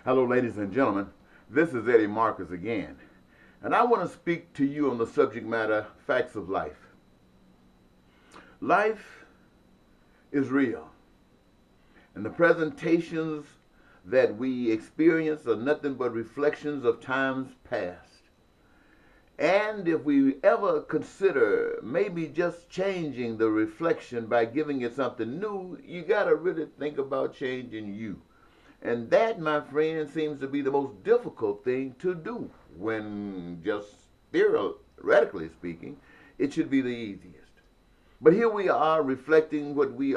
Hello, ladies and gentlemen. This is Eddie Marcus again, and I want to speak to you on the subject matter facts of life. Life is real, and the presentations that we experience are nothing but reflections of times past. And if we ever consider maybe just changing the reflection by giving it something new, you got to really think about changing you. And that, my friend, seems to be the most difficult thing to do when, just theoretically speaking, it should be the easiest. But here we are reflecting what we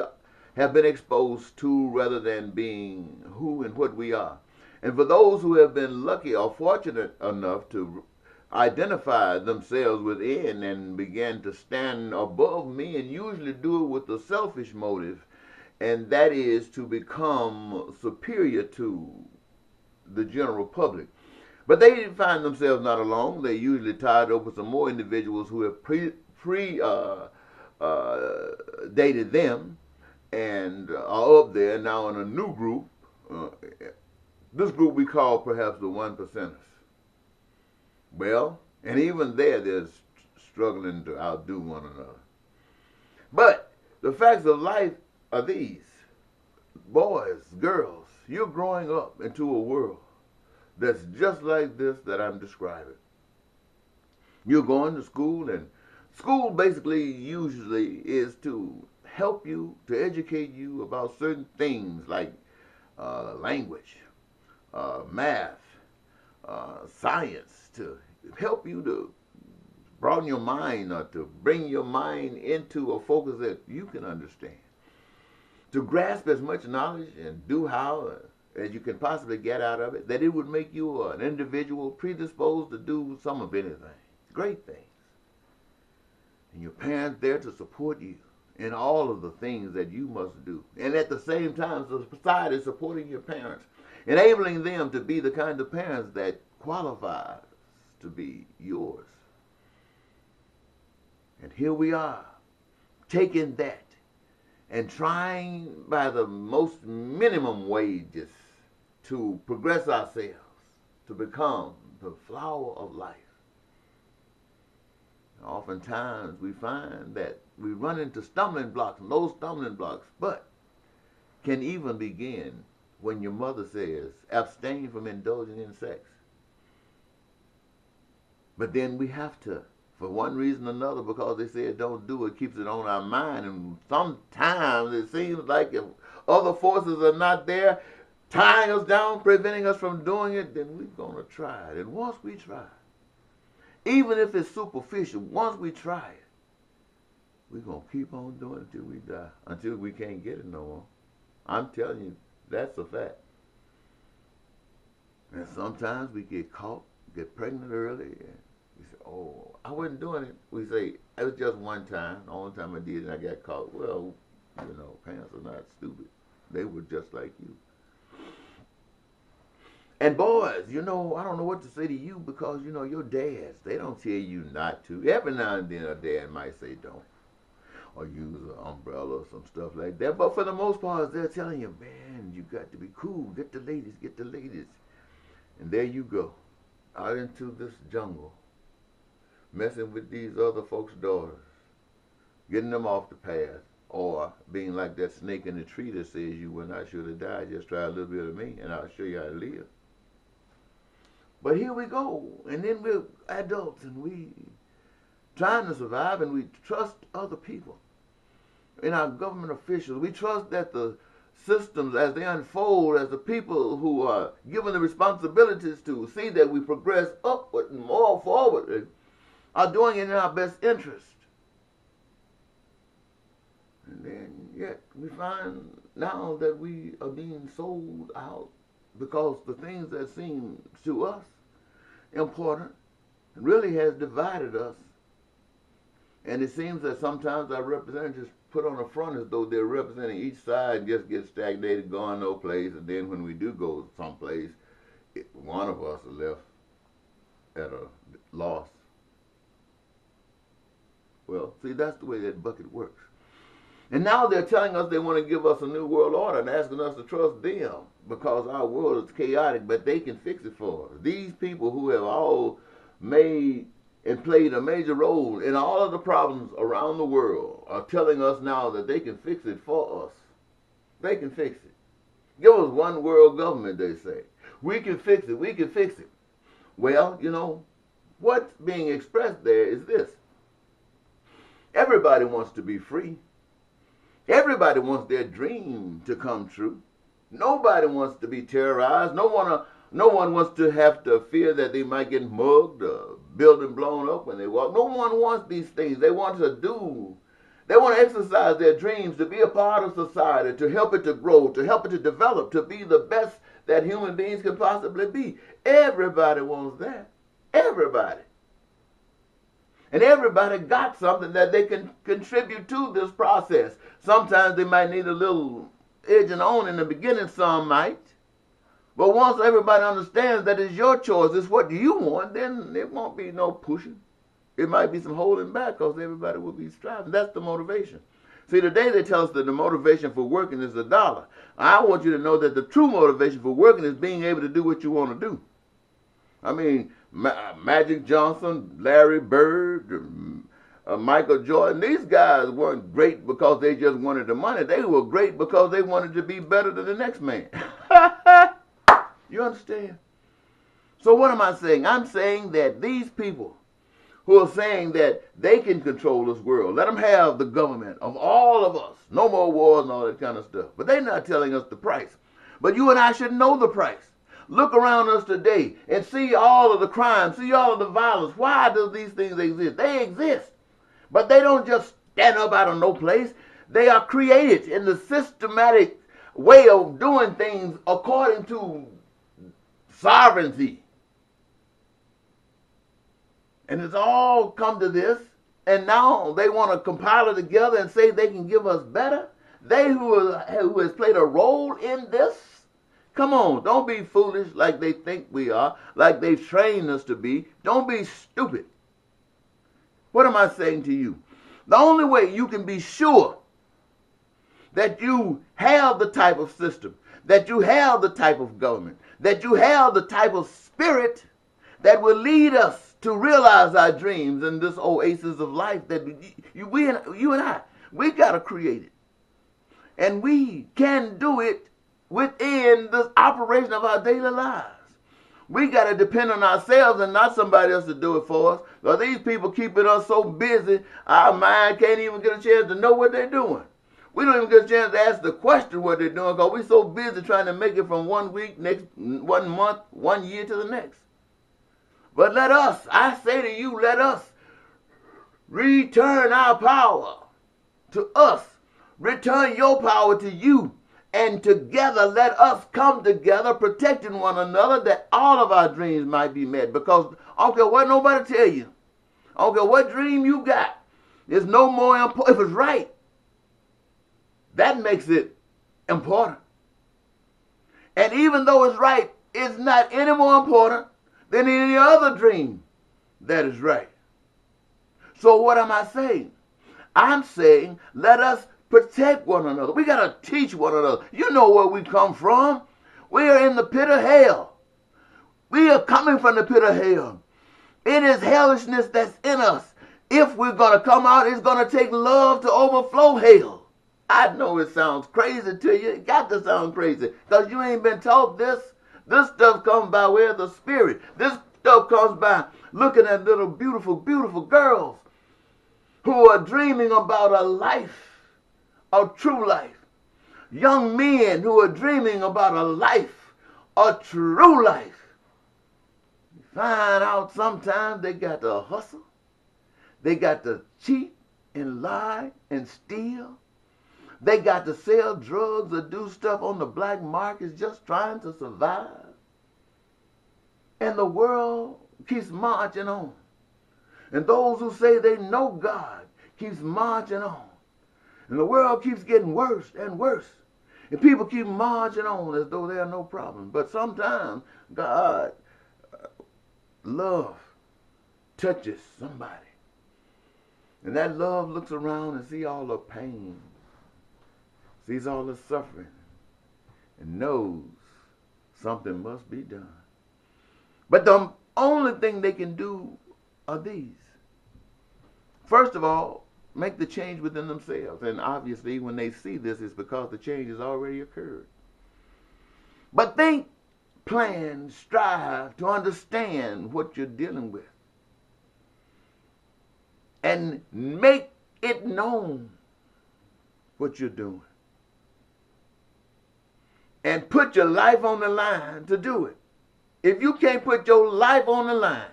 have been exposed to rather than being who and what we are. And for those who have been lucky or fortunate enough to identify themselves within and begin to stand above me and usually do it with a selfish motive, and that is to become superior to the general public. But they find themselves not alone. They're usually tied up with some more individuals who have dated them and are up there now in a new group. Uh, this group we call perhaps the one percenters. Well, and even there, they're struggling to outdo one another. But the facts of life are these. Boys, girls, you're growing up into a world that's just like this that I'm describing. You're going to school, and school basically usually is to help you, to educate you about certain things like language, math, science, to help you to broaden your mind or to bring your mind into a focus that you can understand. To grasp as much knowledge and do how as you can possibly get out of it, that it would make you an individual predisposed to do some of anything, great things. And your parents there to support you in all of the things that you must do. And at the same time, society is supporting your parents, enabling them to be the kind of parents that qualifies to be yours. And here we are, taking that and trying by the most minimum wages to progress ourselves, to become the flower of life. Oftentimes we find that we run into stumbling blocks, and those stumbling blocks, but can even begin when your mother says, abstain from indulging in sex. But then we have to, for one reason or another, because they said don't do it, keeps it on our mind. And sometimes it seems like if other forces are not there, tying us down, preventing us from doing it, then we're going to try it. And once we try it, even if it's superficial, once we try it, we're going to keep on doing it until we die, until we can't get it no more. I'm telling you, that's a fact. And sometimes we get caught, get pregnant early, and we say, oh, I wasn't doing it. We say, it was just one time. The only time I did it, I got caught. Well, parents are not stupid. They were just like you. And boys, I don't know what to say to you because, your dads, they don't tell you not to. Every now and then a dad might say don't. Or use an umbrella or some stuff like that. But for the most part, they're telling you, man, you got to be cool. Get the ladies, get the ladies. And there you go, out into this jungle, messing with these other folks' daughters, getting them off the path, or being like that snake in the tree that says you will not surely die, just try a little bit of me and I'll show you how to live. But here we go, and then we're adults and we trying to survive, and we trust other people. In our government officials, we trust that the systems as they unfold, as the people who are given the responsibilities to see that we progress upward and more forward, are doing it in our best interest. And then yet we find now that we are being sold out because the things that seem to us important really has divided us. And it seems that sometimes our representatives put on the front as though they're representing each side and just get stagnated, going no place. And then when we do go someplace, one of us is left at a loss. Well, see, that's the way that bucket works. And now they're telling us they want to give us a new world order and asking us to trust them because our world is chaotic, but they can fix it for us. These people who have all made and played a major role in all of the problems around the world are telling us now that they can fix it for us. They can fix it. Give us one world government, they say. We can fix it. We can fix it. Well, you know, what's being expressed there is this. Everybody wants to be free. Everybody wants their dream to come true. Nobody wants to be terrorized. No one wants to have to fear that they might get mugged or building blown up when they walk. No one wants these things. They want to exercise their dreams, to be a part of society, to help it to grow, to help it to develop, to be the best that human beings can possibly be. Everybody wants that. Everybody. And everybody got something that they can contribute to this process. Sometimes they might need a little edging on in the beginning, some might. But once everybody understands that it's your choice, it's what you want, then it won't be no pushing. It might be some holding back because everybody will be striving. That's the motivation. See, today they tell us that the motivation for working is $1. I want you to know that the true motivation for working is being able to do what you want to do. I mean, Magic Johnson, Larry Bird, Michael Jordan, these guys weren't great because they just wanted the money. They were great because they wanted to be better than the next man. You understand? So what am I saying? I'm saying that these people who are saying that they can control this world, let them have the government of all of us. No more wars and all that kind of stuff. But they're not telling us the price. But you and I should know the price. Look around us today and see all of the crime, see all of the violence. Why do these things exist? They exist. But they don't just stand up out of no place. They are created in the systematic way of doing things according to sovereignty. And it's all come to this. And now they want to compile it together and say they can give us better. They who has played a role in this. Come on, don't be foolish like they think we are, like they've trained us to be. Don't be stupid. What am I saying to you? The only way you can be sure that you have the type of system, that you have the type of government, that you have the type of spirit that will lead us to realize our dreams in this oasis of life that you and I, we got to create it. And we can do it within the operation of our daily lives. We got to depend on ourselves and not somebody else to do it for us. Because these people keeping us so busy, our mind can't even get a chance to know what they're doing. We don't even get a chance to ask the question what they're doing because we're so busy trying to make it from 1 week, next 1 month, 1 year to the next. But let us, I say to you, let us return our power to us. Return your power to you. And together, let us come together, protecting one another, that all of our dreams might be met. Because I don't care what nobody tell you. I don't care what dream you got. There's no more important. If it's right, that makes it important. And even though it's right, it's not any more important than any other dream that is right. So what am I saying? I'm saying let us protect one another. We got to teach one another. You know where we come from. We are in the pit of hell. We are coming from the pit of hell. It is hellishness that's in us. If we're going to come out, it's going to take love to overflow hell. I know it sounds crazy to you. It got to sound crazy because you ain't been taught this. This stuff comes by way of the Spirit. This stuff comes by looking at little beautiful, beautiful girls who are dreaming about a life, a true life. Young men who are dreaming about a life, a true life. You find out sometimes they got to hustle. They got to cheat and lie and steal. They got to sell drugs or do stuff on the black markets just trying to survive. And the world keeps marching on. And those who say they know God keeps marching on. And the world keeps getting worse and worse. And people keep marching on as though there are no problems. But sometimes God, love touches somebody. And that love looks around and see all the pain sees all the suffering, and knows something must be done. But the only thing they can do are these. First of all, make the change within themselves. And obviously, when they see this, it's because the change has already occurred. But think, plan, strive to understand what you're dealing with. And make it known what you're doing. And put your life on the line to do it. If you can't put your life on the line,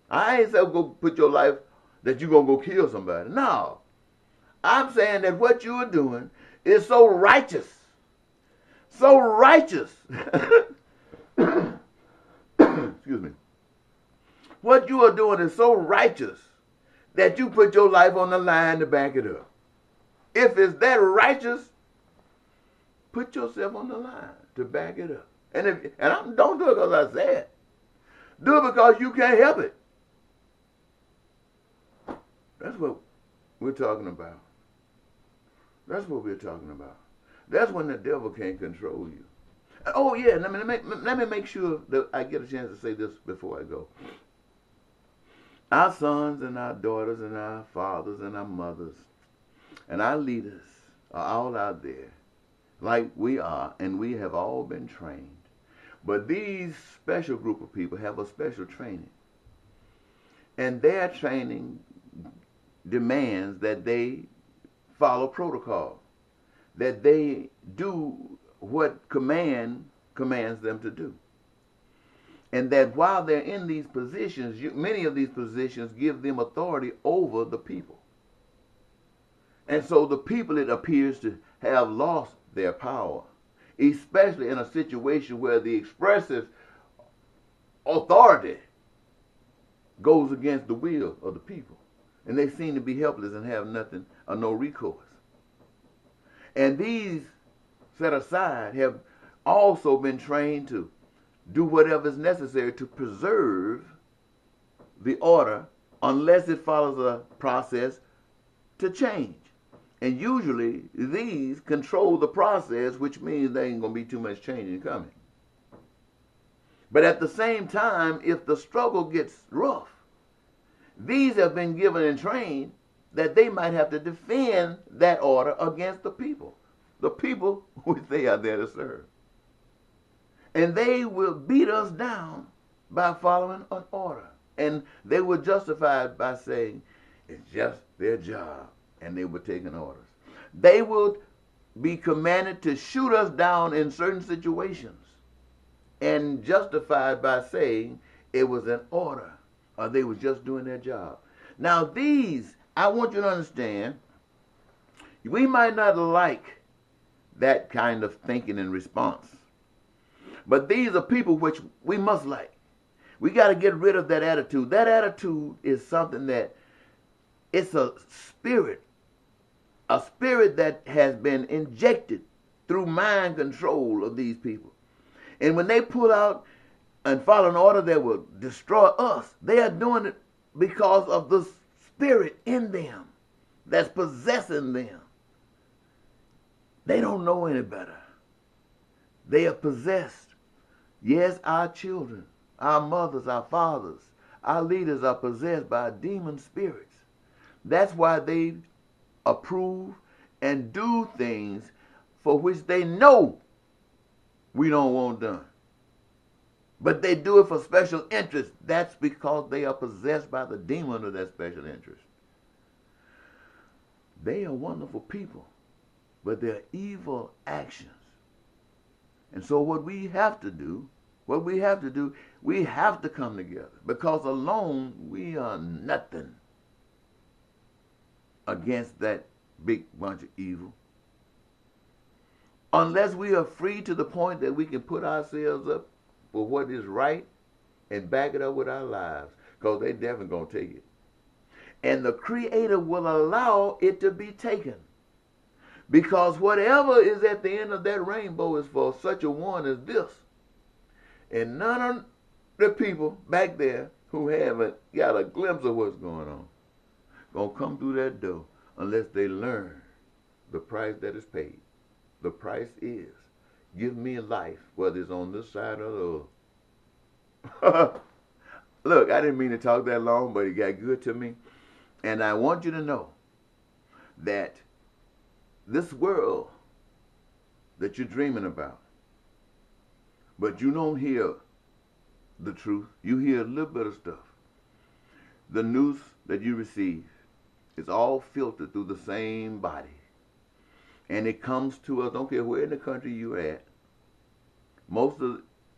I ain't saying go put your life that you're going to go kill somebody. No. I'm saying that what you are doing is so righteous. So righteous. Excuse me. What you are doing is so righteous that you put your life on the line to back it up. If it's that righteous, put yourself on the line to back it up. Don't do it because I said. Do it because you can't help it. That's what we're talking about. That's what we're talking about. That's when the devil can't control you. Oh yeah, let me make sure that I get a chance to say this before I go. Our sons and our daughters and our fathers and our mothers and our leaders are all out there like we are, and we have all been trained. But these special group of people have a special training. And their training demands that they follow protocol, that they do what commands them to do. And that while they're in these positions, many of these positions give them authority over the people. And so the people, it appears, to have lost their power, especially in a situation where the expressive authority goes against the will of the people. And they seem to be helpless and have nothing or no recourse. And these set aside have also been trained to do whatever is necessary to preserve the order unless it follows a process to change. And usually these control the process, which means there ain't going to be too much changing coming. But at the same time, if the struggle gets rough, these have been given and trained that they might have to defend that order against the people which they are there to serve. And they will beat us down by following an order. And they were justified by saying it's just their job, and they were taking orders. They will be commanded to shoot us down in certain situations and justified by saying it was an order, or they were just doing their job. Now these, I want you to understand, we might not like that kind of thinking and response. But these are people which we must like. We got to get rid of that attitude. That attitude is something that, it's a spirit that has been injected through mind control of these people. And when they pull out and follow an order that will destroy us, they are doing it because of the spirit in them that's possessing them. They don't know any better. They are possessed. Yes, our children, our mothers, our fathers, our leaders are possessed by demon spirits. That's why they approve and do things for which they know we don't want done. But they do it for special interest. That's because they are possessed by the demon of that special interest. They are wonderful people, but they're evil actions. And so what we have to do, we have to come together, because alone we are nothing against that big bunch of evil. Unless we are free to the point that we can put ourselves up for what is right and back it up with our lives, because they definitely going to take it. And the Creator will allow it to be taken. Because whatever is at the end of that rainbow is for such a one as this. And none of the people back there who haven't got a glimpse of what's going on going to come through that door unless they learn the price that is paid. The price is. Give me life, whether it's on this side or the other. Look, I didn't mean to talk that long, but it got good to me. And I want you to know that this world that you're dreaming about, but you don't hear the truth. You hear a little bit of stuff. The news that you receive is all filtered through the same body. And it comes to us, don't care where in the country you're at.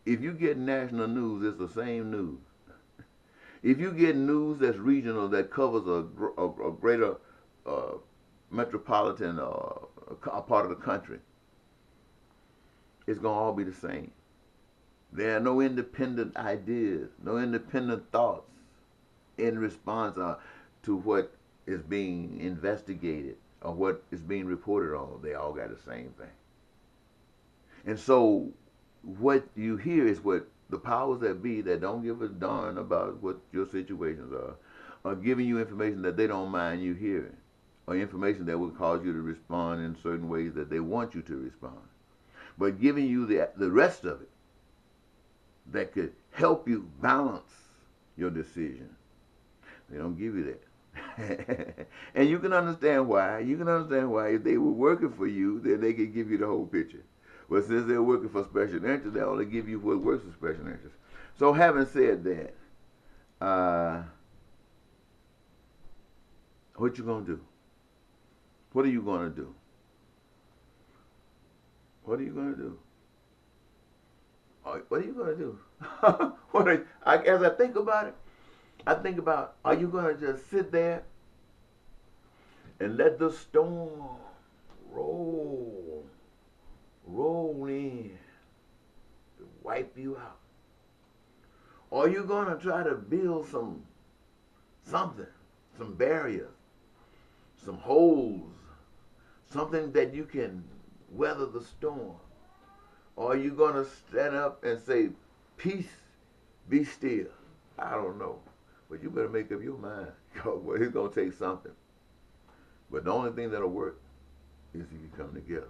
If you get national news, it's the same news. If you get news that's regional, that covers a greater metropolitan a part of the country, it's going to all be the same. There are no independent ideas, no independent thoughts in response to what is being investigated or what is being reported on. They all got the same thing. And so what you hear is what the powers that be that don't give a darn about what your situations are giving you information that they don't mind you hearing, or information that will cause you to respond in certain ways that they want you to respond. But giving you the rest of it that could help you balance your decision, they don't give you that. And you can understand why. You can understand why. If they were working for you, then they could give you the whole picture. But since they're working for special interests, they only give you what works for special interests. So having said that, what you gonna do? What are you gonna do? What are you gonna do? What are you gonna do? As I think about it, I think about, are you gonna just sit there and let the storm roll in to wipe you out? Or are you gonna try to build something, some barriers, some holes, something that you can weather the storm? Or are you gonna stand up and say, peace, be still? I don't know. But you better make up your mind. Well, it's gonna take something. But the only thing that'll work is if you come together.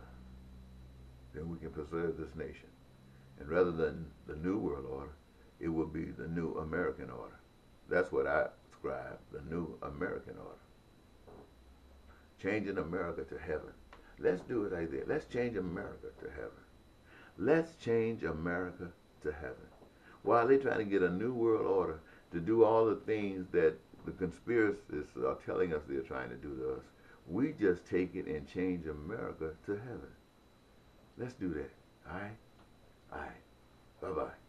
Then we can preserve this nation. And rather than the New World Order, it will be the New American Order. That's what I ascribe, the New American Order. Changing America to heaven. Let's do it like that. Let's change America to heaven. Let's change America to heaven. While they're trying to get a New World Order to do all the things that the conspiracists are telling us they're trying to do to us, we just take it and change America to heaven. Let's do that. All right? All right. Bye-bye.